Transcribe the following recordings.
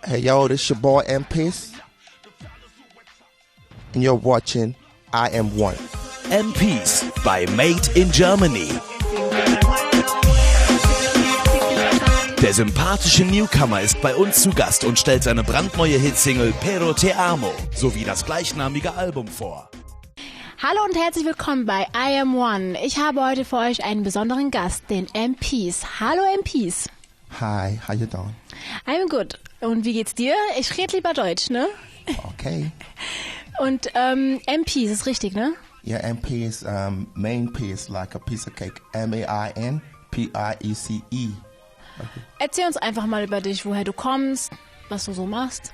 Hey yo, this your boy MPiece, and you're watching I Am One. MPiece bei Made in Germany. Der sympathische Newcomer ist bei uns zu Gast und stellt seine brandneue Hitsingle Pero Te Amo sowie das gleichnamige Album vor. Hallo und herzlich willkommen bei I Am One. Ich habe heute für euch einen besonderen Gast, den MPiece. Hallo MPiece. Hi, how you doing? I'm good. Und wie geht's dir? Ich rede lieber Deutsch, ne? Okay. Und MPiece ist richtig, ne? Yeah, MPiece, main piece, like a piece of cake. MAINPIECE. Okay. Erzähl uns einfach mal über dich, woher du kommst, was du so machst.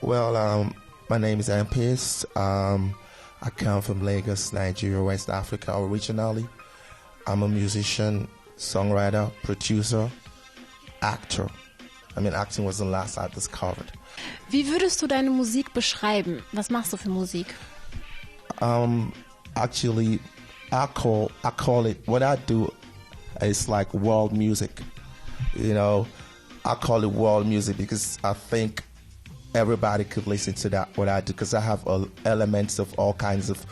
Well, my name is MPiece. I come from Lagos, Nigeria, West Africa originally. I'm a musician, songwriter, producer, actor. I mean, acting was the last I discovered. Wie würdest du deine Musik beschreiben? Was machst du für Musik? Actually, I call it, what I do is like world music. You know, I call it world music because I think everybody could listen to that, what I do, because I have elements of all kinds of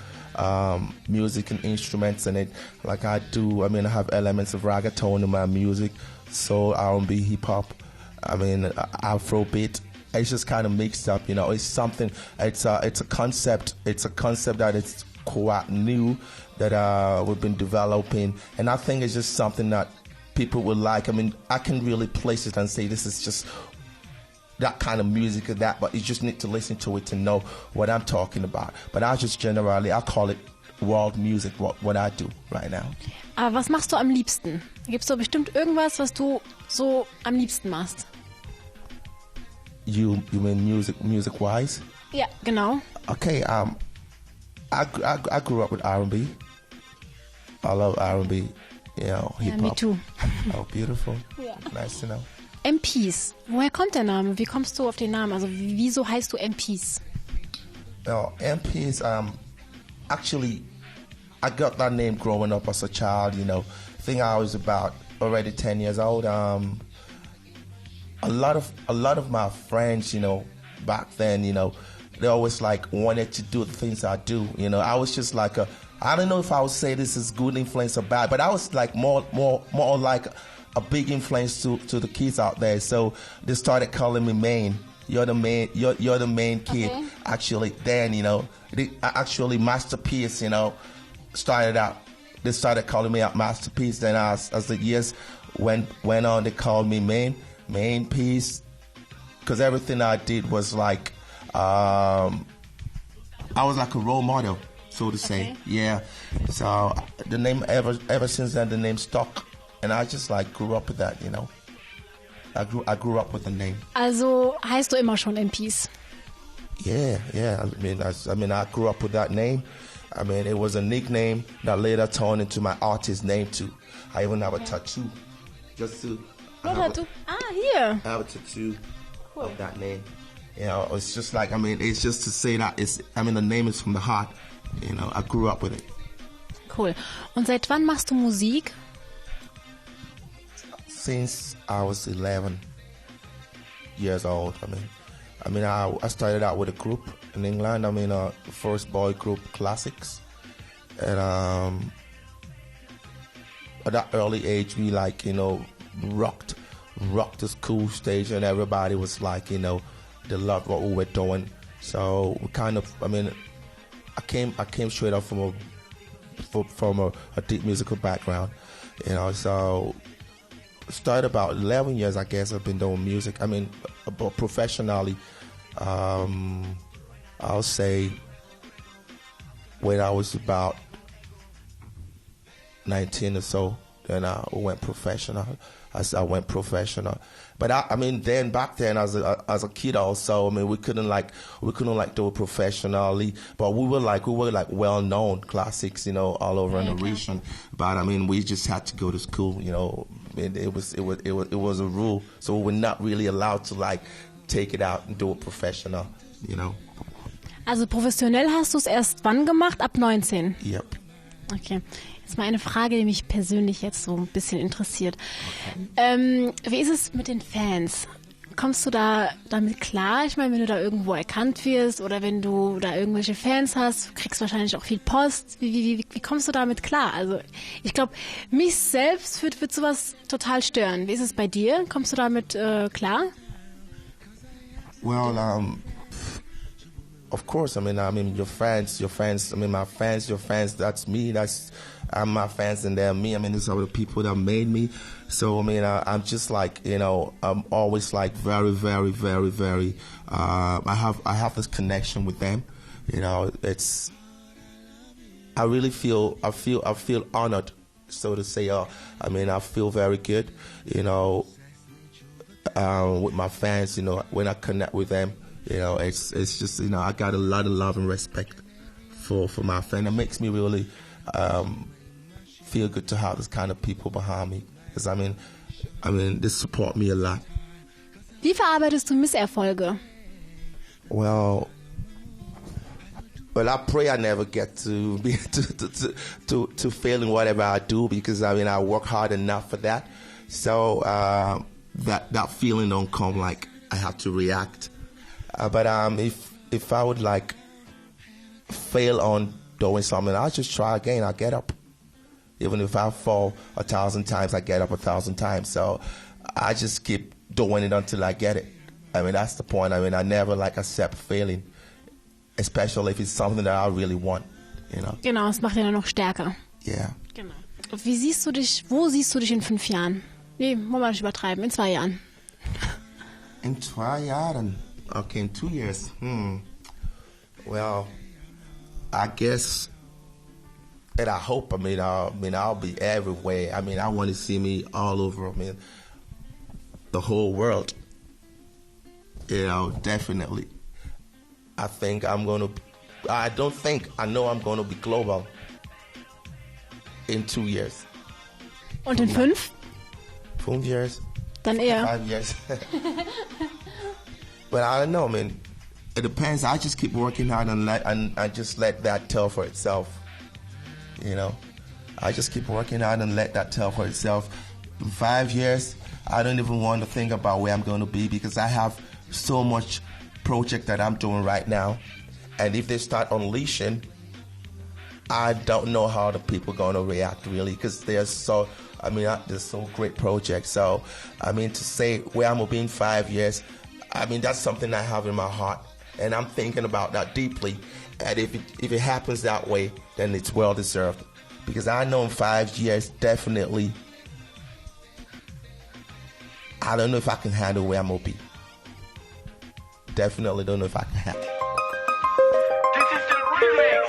music and instruments in it. Like I have elements of reggaeton in my music, soul, R&B, hip-hop, Afrobeat. It's just kind of mixed up, you know. It's something, it's a concept that is quite new that we've been developing, and I think it's just something that people would like. I mean, I can really place it and say this is just that kind of music or that, but you just need to listen to it to know what I'm talking about. But I call it world music, what I do right now. Aber was machst du am liebsten? Gibt's da bestimmt irgendwas, was du so am liebsten machst? You mean music wise? Ja, genau. Okay, I grew up with R&B. I love R&B, you know, hip hop. Ja, me too. Oh, beautiful. Ja. Nice to know. MPiece. Woher kommt der Name? Wie kommst du auf den Namen? Also wieso heißt du MPiece? Oh, MPiece, actually, I got that name growing up as a child, you know. I think I was about already 10 years old. A lot of my friends, you know, back then, you know, they always like wanted to do the things I do. You know, I was just like I don't know if I would say this is good influence or bad, but I was like more like a big influence to the kids out there. So they started calling me Main. You're the main kid. Okay. Actually, then, you know, actually MPiece, you know, started out. They started calling me out MPiece. Then as the years went on, they called me MPiece, because everything I did was like, I was like a role model, so to say. Okay. Yeah. So the name ever since then, the name stuck. And I just like grew up with that, you know. I grew up with the name. Also heißt du immer schon MPiece? Yeah. I mean, I grew up with that name. I mean, it was a nickname that later turned into my artist name too. I even have a tattoo, just to. No tattoo. Here. I have a tattoo of that name. You know, it's just like, I mean, it's just to say that the name is from the heart. You know, I grew up with it. Cool. Und seit wann machst du Musik? Since I was 11 years old. I started out with a group in England. First boy group, Classics. And at that early age, we like, you know, rocked the school stage, and everybody was like, you know, they loved what we were doing. So we kind of, I came straight up from a deep musical background, you know. So started about 11 years, I guess, I've been doing music. But professionally, I'll say when I was about 19 or so, then I went professional. I went professional. But then back then as a kid also, we couldn't do it professionally, but we were like well known Classics, you know, all over in the region. But we just had to go to school, you know. It was a rule, so we were not really allowed to like take it out and do it professional, you know. Also professionell hast du es erst wann gemacht? Ab 19? Yep. Okay. Jetzt mal eine Frage, die mich persönlich jetzt so ein bisschen interessiert. Okay. Wie ist es mit den Fans? kommst du da damit klar? Ich meine, wenn du da irgendwo erkannt wirst oder wenn du da irgendwelche Fans hast, du kriegst wahrscheinlich auch viel Post. Wie kommst du damit klar? Also ich glaube, mich selbst wird sowas total stören. Wie ist es bei dir? Kommst du damit klar? Well, of course. I mean, your fans. I mean, my fans, your fans. That's me. I'm my fans, and they're me. I mean, these are the people that made me. So, I mean, I'm just like, I'm always like very, very, very, very. I have this connection with them. I really feel honored, so to say. I mean, I feel very good, with my fans. When I connect with them. It's just, I got a lot of love and respect for my fan. It makes me really feel good to have this kind of people behind me. Because, I mean, they support me a lot. Wie verarbeitest du Misserfolge? Well, I pray I never get to be to failing whatever I do, because, I mean, I work hard enough for that. So that feeling don't come like I have to react. But if I would like fail on doing something, I'll just try again. I'll get up. Even if I fall 1,000 times, I get up 1,000 times. So I just keep doing it until I get it. I mean, that's the point. I mean, I never like accept failing, especially if it's something that I really want. Genau, es macht ja noch stärker. Yeah. Genau. Und wo siehst du dich in 5 Jahren? Nee, wollen wir nicht übertreiben, in 2 Jahren. In 2 Jahren? Okay, in 2 years. Well, I guess, and I hope. I'll be everywhere. I mean, I want to see me all over. I mean, the whole world. Definitely. I know I'm going to be global in 2 years. Und in 5? 5 years. Dann eher. 5 years. But I don't know, man. It depends. I just keep working hard and I just let that tell for itself. I just keep working hard and let that tell for itself. In 5 years, I don't even want to think about where I'm going to be, because I have so much project that I'm doing right now. And if they start unleashing, I don't know how the people are going to react, really, because there's so great projects. So, I mean, to say where I'm going to be in 5 years, I mean, that's something I have in my heart, and I'm thinking about that deeply. And if it happens that way, then it's well deserved, because I know in 5 years, definitely, I don't know if I can handle where I'm gonna be. Definitely don't know if I can handle. This is the remix.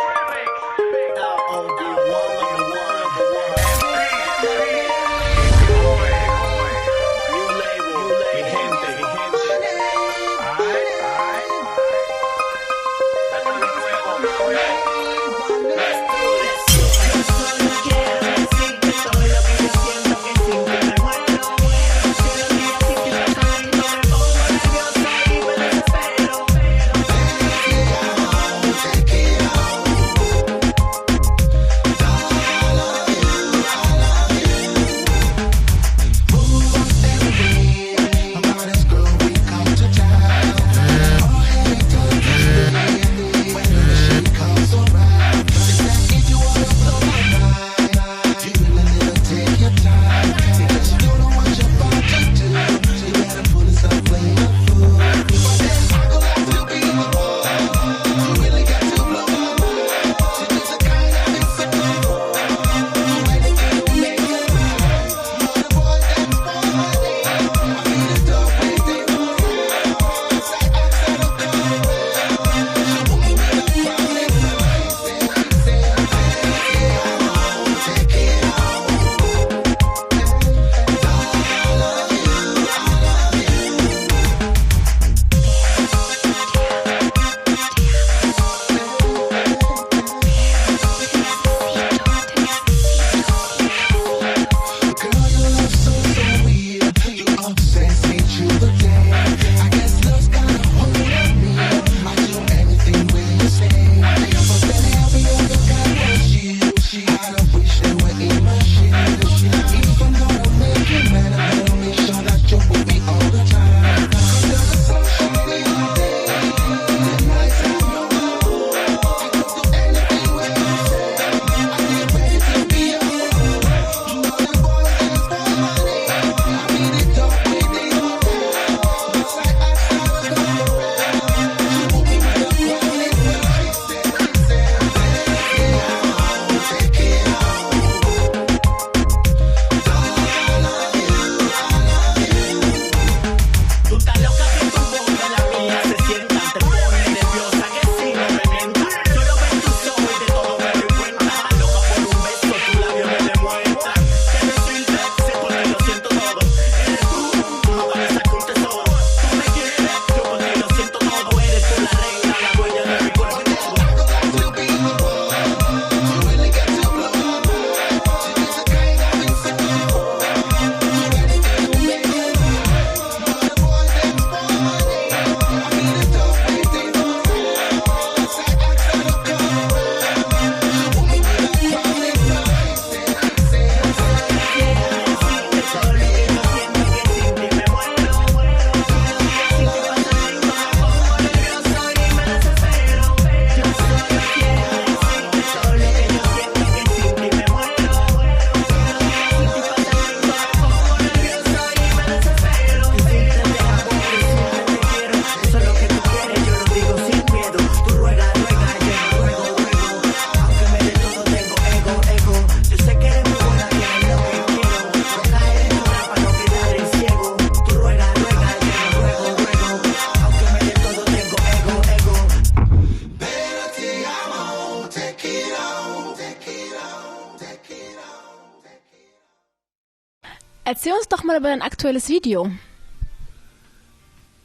Erzähl uns doch mal über dein aktuelles Video.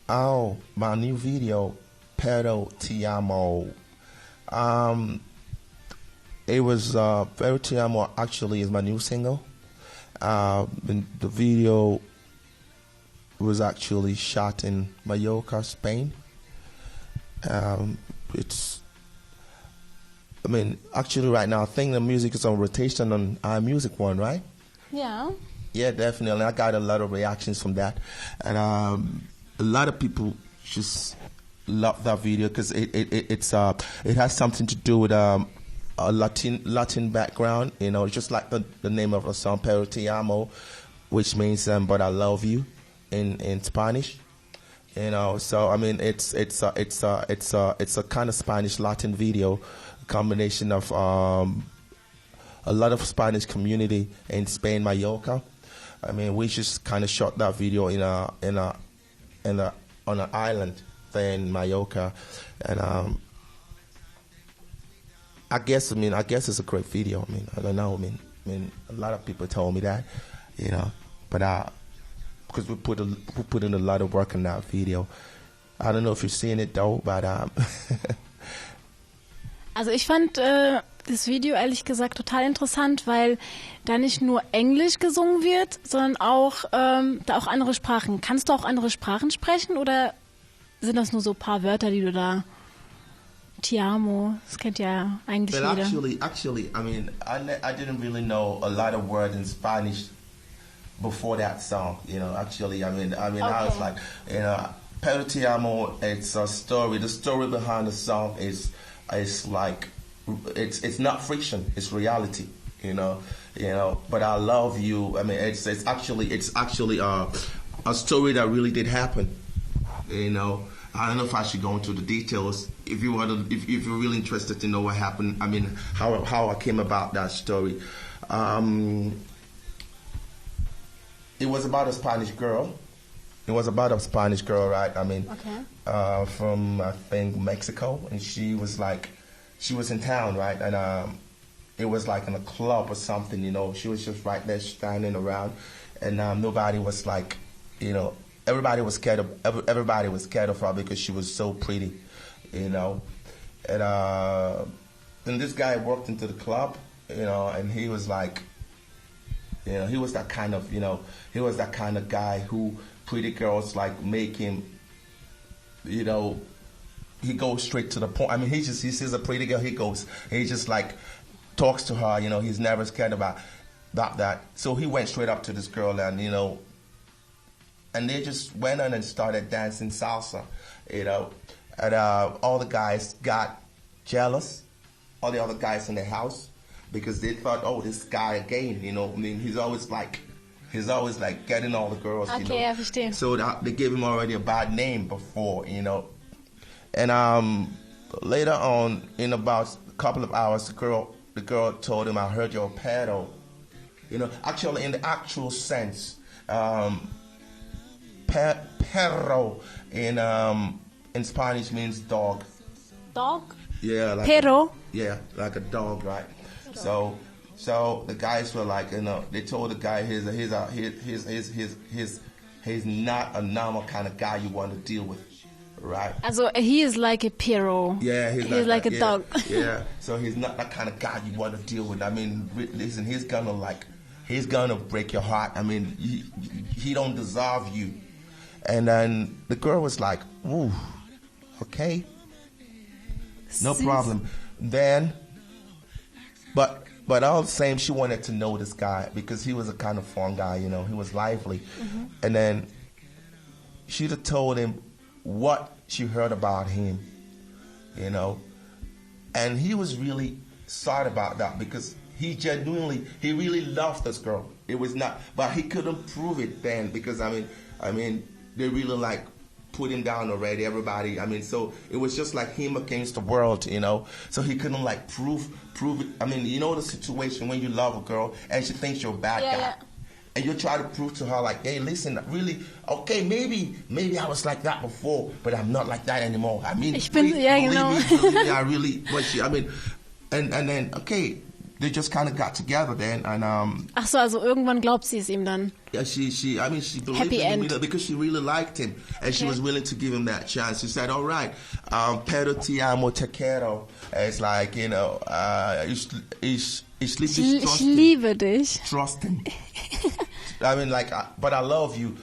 Oh, my new video, Pero Te Amo. It was Pero Te Amo actually is my new single. And the video was actually shot in Mallorca, Spain. Actually right now I think the music is on rotation on iMusic One, right? Ja. Yeah, definitely. I got a lot of reactions from that, and a lot of people just love that video because it has something to do with a Latin background. You know, just like the name of the song, Pero Te Amo, which means "but I love you" in Spanish. You know, so I mean, it's a kind of Spanish Latin video, a combination of a lot of Spanish community in Spain, Mallorca. I mean, we just kind of shot that video on an island there in Mallorca, and I guess it's a great video. I mean, I don't know. I mean, a lot of people told me that, you know, but because we put in a lot of work in that video. I don't know if you're seeing it though, but Also ich fand das Video ehrlich gesagt total interessant, weil da nicht nur Englisch gesungen wird, sondern auch da auch andere Sprachen. Kannst du auch andere Sprachen sprechen oder sind das nur so ein paar Wörter, die du da... Ti amo, das kennt ja eigentlich well, jeder. Actually, I mean, I didn't really know a lot of words in Spanish before that song. You know, actually, I mean, okay. I was like, you know, Pero Te Amo, it's a story. The story behind the song is like, it's not fiction, it's reality. You know, but I love you. I mean, it's actually a story that really did happen. You know, I don't know if I should go into the details. If you're really interested to know what happened, I mean, how I came about that story. It was about a Spanish girl. Right? I mean, okay. From I think Mexico, and she was in town, right? And it was like in a club or something, you know. She was just right there standing around, and nobody was like, you know, everybody was scared of her because she was so pretty, you know. And then this guy walked into the club, you know, and he was like, you know, he was that kind of guy who pretty girls like make him, you know, he goes straight to the point. I mean, he sees a pretty girl, he just like talks to her, you know, he's never scared about that. So he went straight up to this girl and, you know, and they just went on and started dancing salsa, you know. And all the guys got jealous, all the other guys in the house, because they thought, oh, this guy again, you know. I mean, he's always like getting all the girls, you know. I verstehe. So they gave him already a bad name before, you know. And later on, in about a couple of hours, the girl told him, I heard your pero. You know, actually, in the actual sense, perro in Spanish means dog. Dog? Yeah. Like pero? Like a dog, right? Okay. So the guys were like, you know, they told the guy he's not a normal kind of guy you want to deal with, right? Also he is like a pero. Yeah, he's like a dog. Yeah, so he's not that kind of guy you want to deal with. I mean, listen, he's gonna break your heart. I mean, he don't deserve you. And then the girl was like, ooh, okay, no problem. Then, but all the same, she wanted to know this guy because he was a kind of fun guy, you know. He was lively. Mm-hmm. And then she'd have told him what she heard about him, you know. And he was really sad about that because he really loved this girl. It was not, but he couldn't prove it then because, I mean, they really like put him down already, everybody. I mean, so it was just like him against the world, you know. So he couldn't like prove it. I mean, you know the situation when you love a girl and she thinks you're a bad guy. Yeah. And you try to prove to her like, hey, listen, really, okay, maybe I was like that before, but I'm not like that anymore. I mean, believe me, I really, but I mean, and then, okay, they just kind of got together then, and Ach so, also irgendwann glaubt sie es ihm dann. yeah, she believed Happy in him end. because she really liked him, and she Okay. was willing to give him that chance. She said, "All right, pero te amo, te quiero." It's like, you know, ich liebe dich, Ich liebe dich. trust him. I mean, like, but I love you.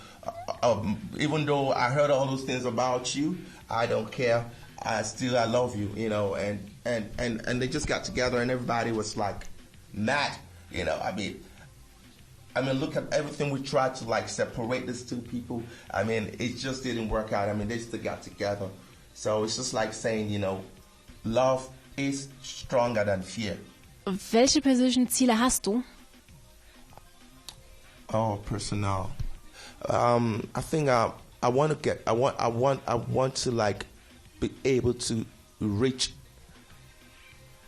Even though I heard all those things about you, I don't care. I love you, you know. And they just got together, and everybody was like mad, you know. I mean, look at everything we tried to like separate these two people. I mean, it just didn't work out. I mean, they still got together. So it's just like saying, you know, love is stronger than fear. Welche persönlichen Ziele hast du? Oh, personnel. I think I want to like be able to reach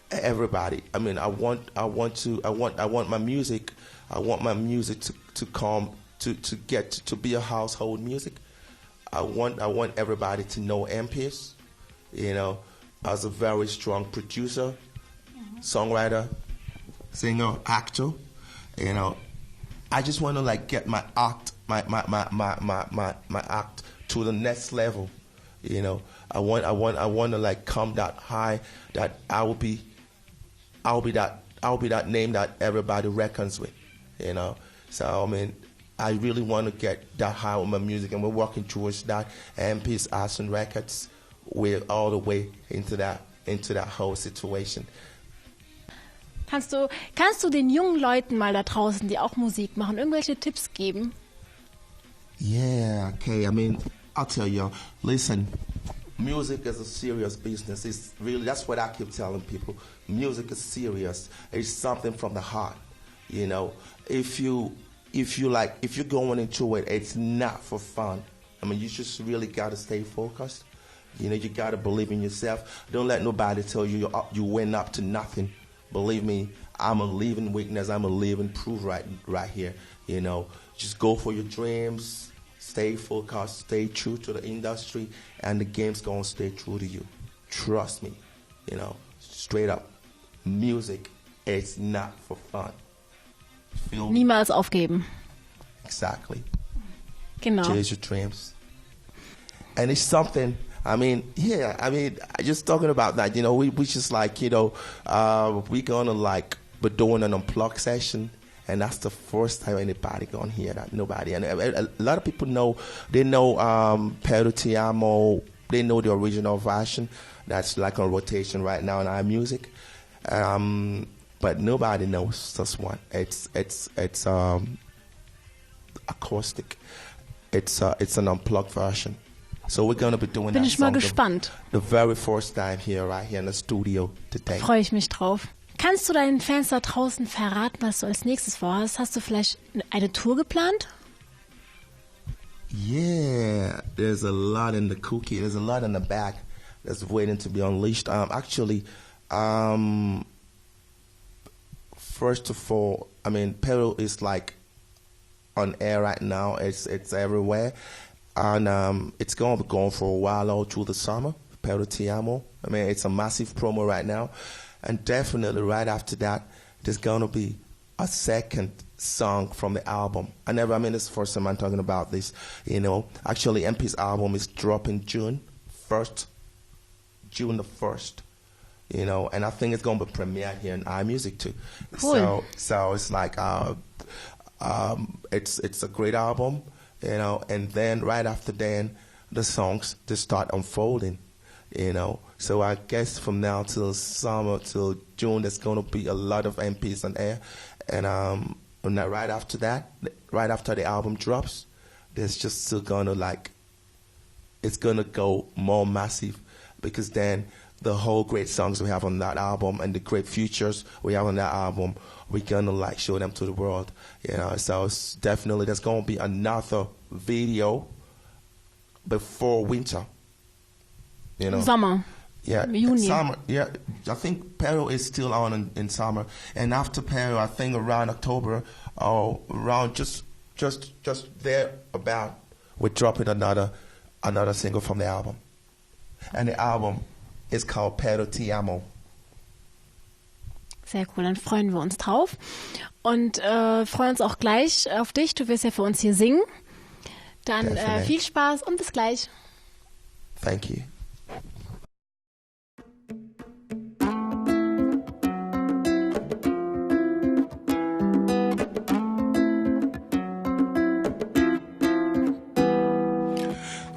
everybody. I mean, I want my music. I want my music to come to get to be a household music. I want everybody to know MPiece, you know, as a very strong producer, songwriter, singer, actor, you know. I just want to like get my act to the next level, you know. I want to like come that high that I'll be that name that everybody reckons with, you know. So I mean, I really want to get that high with my music, and we're working towards that. MPiece Arts and Records, we're all the way into that whole situation. Kannst du den jungen Leuten mal da draußen, die auch Musik machen, irgendwelche Tipps geben? Yeah, okay. I mean, I'll tell you, listen, music is a serious business. It's really, that's what I keep telling people. Music is serious. It's something from the heart, you know. If you're going into it, it's not for fun. I mean, you just really got to stay focused. You know, you got to believe in yourself. Don't let nobody tell you you went up to nothing. Believe me, I'm a living witness. I'm a living proof right here. You know, just go for your dreams. Stay focused. Stay true to the industry, and the game's gonna stay true to you. Trust me. You know, straight up. Music, it's not for fun. Feel me? Niemals aufgeben. Exactly. Genau. Chase your dreams. And it's something. I mean, just talking about that, you know, we just like, you know, we're gonna like be doing an unplugged session, and that's the first time anybody gonna hear that. Nobody, and a lot of people know. They know Pero Te Amo. They know the original version that's like on rotation right now in our music, but nobody knows this one. It's acoustic. It's an unplugged version. So we're gonna be doing Bin that ich mal song gespannt. the very first time right here in the studio today. Freue ich mich drauf. Kannst du deinen Fans da draußen verraten, was du als nächstes vorhast? Hast du vielleicht eine Tour geplant? Yeah, there's a lot in the cookie. There's a lot in the bag that's waiting to be unleashed. First of all, I mean, Peru is like on air right now. It's everywhere. And it's going to be going for a while all through the summer. Pero Te Amo. I mean, it's a massive promo right now. And definitely right after that, there's going to be a second song from the album. This is the first time I'm talking about this. You know, actually, MPiece album is dropping June the 1st. You know, and I think it's going to be premiered here in iMusic too. Cool. So it's like, it's a great album. You know, and then right after then, the songs just start unfolding, you know. So I guess from now till summer, till June, there's going to be a lot of MPiece on air. And right after that, right after the album drops, there's just still going to like, it's going to go more massive, because then the whole great songs we have on that album and the great features we have on that album, we're going to like show them to the world, you know. So it's definitely there's going to be another video before winter, you know. Sommer. Yeah, Juni. summer. Yeah, I think Pero is still on in summer, and after Pero, I think around October or around just there about, we're dropping another single from the album, and the album is called Pero Te Amo. Sehr cool, dann freuen wir uns drauf und freuen uns auch gleich auf dich. Du wirst ja für uns hier singen. Dann viel Spaß und bis gleich. Thank you.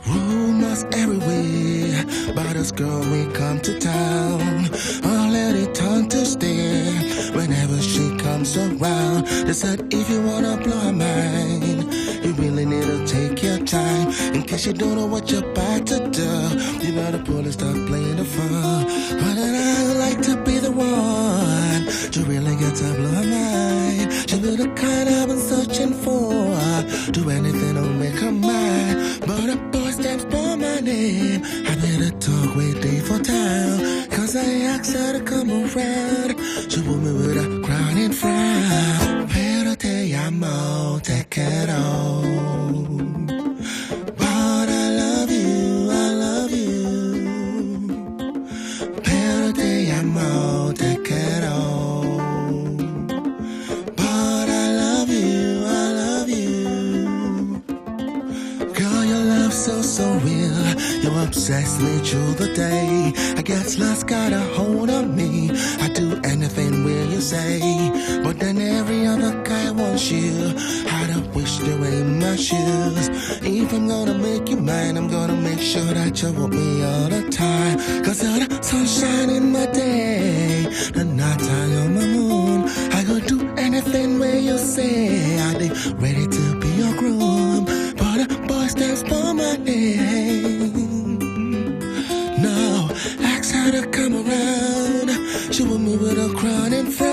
Rumors everywhere about us, girl, we come to town. I'll let it turn to stare whenever she comes around. They said if you wanna blow her mind, you really need to take your time. In case you don't know what you're about to do, you better pull and start playing the fun. But I'd like to be the one to really get to blow her mind. She'll be the kind I've been searching for. Do anything to make her mine. But a boy stands for my name. I better talk way day for time. Cause I asked her to come around. She put me with a crown in front. Pero te amo, te quiero. But I love you, I love you. Pero te amo, te quiero. But I love you, I love you. Girl, your love's so real. You're obsessed with you the day. I guess love's got a hold on me. I do anything where you say. But then every other guy wants you. I'd wish they were in my shoes. If I'm gonna make you mine, I'm gonna make sure that you're with me all the time. Cause you're the sunshine in my day, the nighttime on my moon. I could do anything where you say. I'd be ready to be your groom. But a boy stands for my name. No, ask her to come around. She with me with a crown in front.